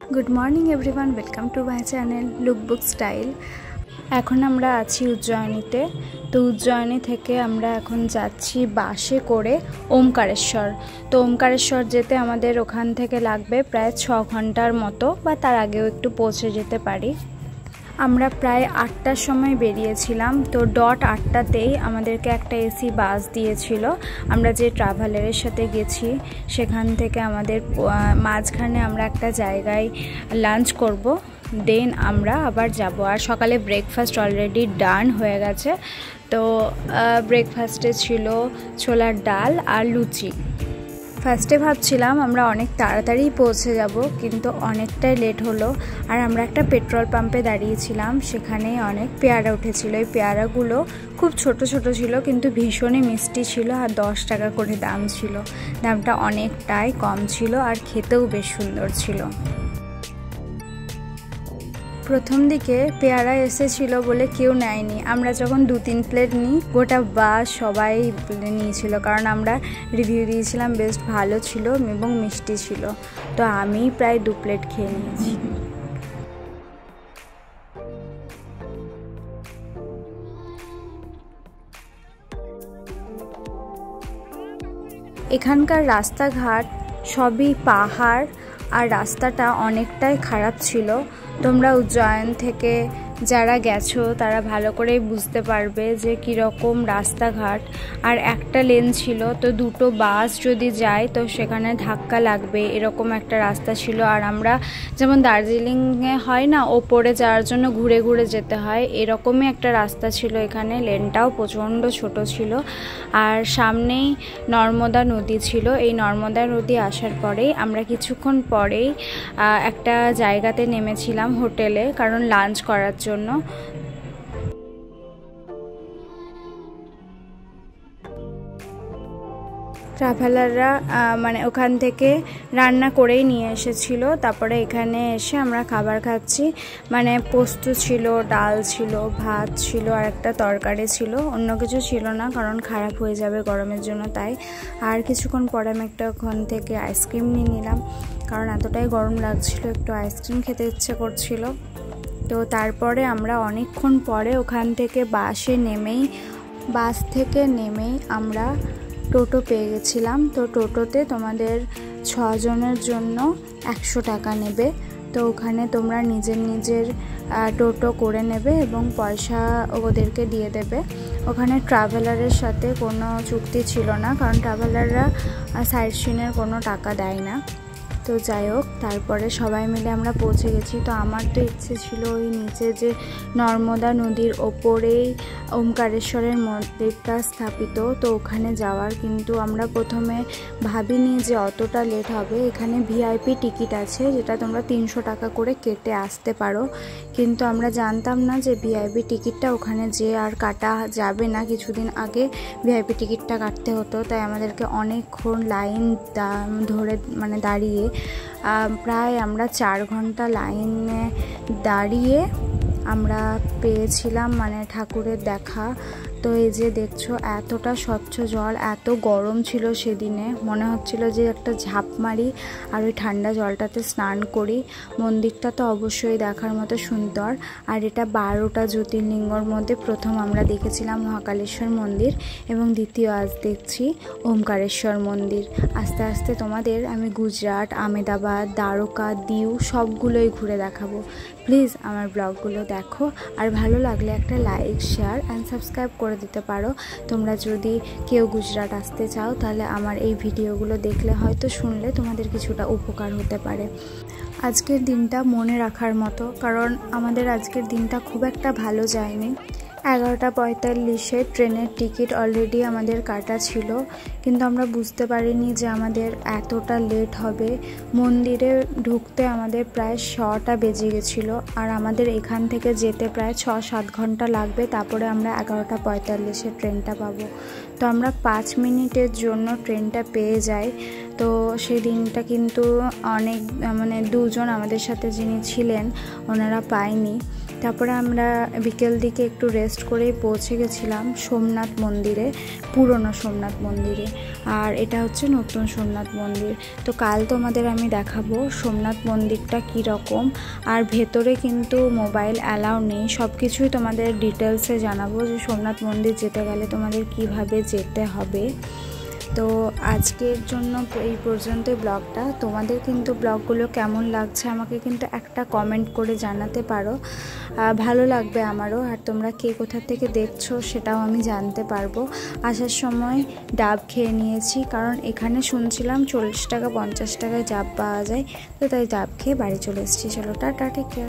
Good morning everyone, welcome to my channel lookbook style. এখন আমরা আছি উজ্জয়িনীতে। তো উজ্জয়িনী থেকে আমরা এখন যাচ্ছি বাসে করে ওমকারেশ্বর। তো ওমকারেশ্বর যেতে আমাদের ওখান থেকে লাগবে প্রায় 6 ঘন্টার মতো, বা তার আগেও একটু পৌঁছে যেতে পারি। আমরা প্রায় 8টার সময় বেরিয়েছিলাম। তো ডট 8টাতেই আমাদেরকে একটা এসি বাস দিয়েছিল। আমরা যে ট্রাভেলারের সাথে গেছি সেখান থেকে আমাদের মাঝখানে আমরা একটা জায়গায় লাঞ্চ করব, দেন আমরা আবার যাব। আর সকালে ব্রেকফাস্ট অলরেডি ডান হয়ে গেছে। তো ব্রেকফাস্টে ছিল ছোলার ডাল আর লুচি। ফার্স্টে ভাবছিলাম আমরা অনেক তাড়াতাড়ি পৌঁছে যাব, কিন্তু অনেকটাই লেট হলো। আর আমরা একটা পেট্রোল পাম্পে দাঁড়িয়েছিলাম, সেখানে অনেক পেয়ারা উঠেছিল। এই পেয়ারাগুলো খুব ছোট ছোট ছিল, কিন্তু ভীষণই মিষ্টি ছিল। আর 10 টাকা করে দাম ছিল। দামটা অনেকটাই কম ছিল আর খেতেও বেশ সুন্দর ছিল। প্রথম দিকে পেয়ারা এসেছিল বলে কেউ নেয়নি। আমরা যখন 2-3 প্লেট নিই, গোটা বাস সবাই নিয়েছিল, কারণ আমরা রিভিউ দিয়েছিলাম বেশ ভালো ছিল এবং মিষ্টি ছিল। তো আমি প্রায় 2 প্লেট খেয়ে নিয়েছি। এখানকার রাস্তাঘাট সবই পাহাড়, আর রাস্তাটা অনেকটাই খারাপ ছিল। তোমরা উজ্জয়ন থেকে যারা গেছো তারা ভালো করেই বুঝতে পারবে যে কীরকম রাস্তাঘাট। আর একটা লেন ছিল, তো দুটো বাস যদি যায় তো সেখানে ধাক্কা লাগবে, এরকম একটা রাস্তা ছিল। আর আমরা যেমন দার্জিলিংয়ে হয় না, ওপরে যাওয়ার জন্য ঘুরে ঘুরে যেতে হয়, এরকমই একটা রাস্তা ছিল এখানে। লেনটাও প্রচণ্ড ছোট ছিল। আর সামনেই নর্মদা নদী ছিল। এই নর্মদা নদী আসার পরেই আমরা কিছুক্ষণ পরেই একটা জায়গাতে নেমেছিলাম হোটেলে, কারণ লাঞ্চ করার জন্য। ট্রাভেলাররা মানে ওখান থেকে রান্না করেই নিয়ে এসেছিল। তারপরে এখানে এসে আমরা খাবার খাচ্ছি। মানে পোস্ত ছিল, ডাল ছিল, ভাত ছিল আর একটা তরকারি ছিল। অন্য কিছু ছিল না, কারণ খারাপ হয়ে যাবে গরমের জন্য তাই। আর কিছুক্ষণ পরে আমি একটা ওখান থেকে আইসক্রিম নিয়ে নিলাম, কারণ এতটাই গরম লাগছিল, একটু আইসক্রিম খেতে ইচ্ছে করছিল। তো তারপরে আমরা অনেকক্ষণ পরে ওখান থেকে বাস থেকে নেমেই আমরা টোটো পেয়ে গেছিলাম। তো টোটোতে তোমাদের 6 জনের জন্য 100 টাকা নেবে। তো ওখানে তোমরা নিজের টোটো করে নেবে এবং পয়সা ওদেরকে দিয়ে দেবে। ওখানে ট্রাভেলারের সাথে কোনো চুক্তি ছিল না, কারণ ট্রাভেলাররা সাইট সিনের কোনো টাকা দেয় না। তো যাই হোক, তারপরে সবাই মিলে আমরা পৌঁছে গেছি। তো আমার তো ইচ্ছে ছিল ওই নিচে যে নর্মদা নদীর ওপরেই ওমকারেশ্বরের মন্দিরটা স্থাপিত, তো ওখানে যাওয়ার। কিন্তু আমরা প্রথমে ভাবিনি যে অতটা লেট হবে। এখানে ভিআইপি টিকিট আছে, যেটা তোমরা 300 টাকা করে কেটে আসতে পারো। কিন্তু আমরা জানতাম না যে ভিআইপি টিকিটটা ওখানে যে আর কাটা যাবে না। কিছুদিন আগে ভিআইপি টিকিটটা কাটতে হতো, তাই আমাদেরকে অনেকক্ষণ লাইন ধরে মানে দাঁড়িয়ে প্রায় আমরা 4 ঘন্টা লাইনে দাঁড়িয়ে আমরা পেয়েছিলাম মানে ঠাকুরের দেখা। তো এই যে দেখছো, এতটা স্বচ্ছ জল, এত গরম ছিল সেদিনে, মনে হচ্ছিল যে একটা ঝাঁপ মারি আর ওই ঠান্ডা জলটাতে স্নান করি। মন্দিরটা তো অবশ্যই দেখার মতো সুন্দর। আর এটা 12টা জ্যোতির্লিঙ্গর মধ্যে প্রথম আমরা দেখেছিলাম মহাকালেশ্বর মন্দির, এবং দ্বিতীয় আজ দেখছি ওমকারেশ্বর মন্দির। আস্তে আস্তে তোমাদের আমি গুজরাট, আমেদাবাদ, দ্বারকা, দিউ সবগুলোই ঘুরে দেখাবো। প্লিজ আমার ব্লগগুলো দেখো, আর ভালো লাগলে একটা লাইক, শেয়ার অ্যান্ড সাবস্ক্রাইব করে দিতে পারো। তোমরা যদি কেউ গুজরাট আসতে চাও, তাহলে আমার এই ভিডিওগুলো দেখলে হয়তো শুনলে তোমাদের কিছুটা উপকার হতে পারে। আজকের দিনটা মনে রাখার মতো, কারণ আমাদের আজকের দিনটা খুব একটা ভালো যায়নি। 11:45 ট্রেনের টিকিট অলরেডি আমাদের কাটা ছিল, কিন্তু আমরা বুঝতে পারিনি যে আমাদের এতটা লেট হবে। মন্দিরে ঢুকতে আমাদের প্রায় 100টা বেজে গেছিলো, আর আমাদের এখান থেকে যেতে প্রায় 6-7 ঘন্টা লাগবে। তারপরে আমরা 11:45 ট্রেনটা পাবো। তো আমরা 5 মিনিটের জন্য ট্রেনটা পেয়ে যাই। তো সেই দিনটা কিন্তু অনেক মানে দুজন আমাদের সাথে যিনি ছিলেন ওনারা পায়নি। তারপরে আমরা বিকেল দিকে একটু রেস্ট করেই পৌঁছে গেছিলাম সোমনাথ মন্দিরে, পুরনো সোমনাথ মন্দিরে। আর এটা হচ্ছে নতুন সোমনাথ মন্দির। তো কাল তোমাদের আমি দেখাবো সোমনাথ মন্দিরটা কীরকম। আর ভেতরে কিন্তু মোবাইল অ্যালাউ নেই, সব কিছুই তোমাদের ডিটেলসে জানাবো যে সোমনাথ মন্দির যেতে গেলে তোমাদের কিভাবে যেতে হবে। তো আজকের জন্য এই পর্যন্তই ব্লগটা। তোমাদের কিন্তু ব্লগগুলো কেমন লাগছে আমাকে কিন্তু একটা কমেন্ট করে জানাতে পারো, ভালো লাগবে আমারও। আর তোমরা কে কোথা থেকে দেখছো সেটাও আমি জানতে পারবো। আসার সময় ডাব খেয়ে নিয়েছি, কারণ এখানে শুনছিলাম 40 টাকা 50 টাকায় ডাব পাওয়া যায়, তো তাই ডাব খেয়ে বাড়ি চলে এসেছি। চলো টাটা, টেক কেয়ার।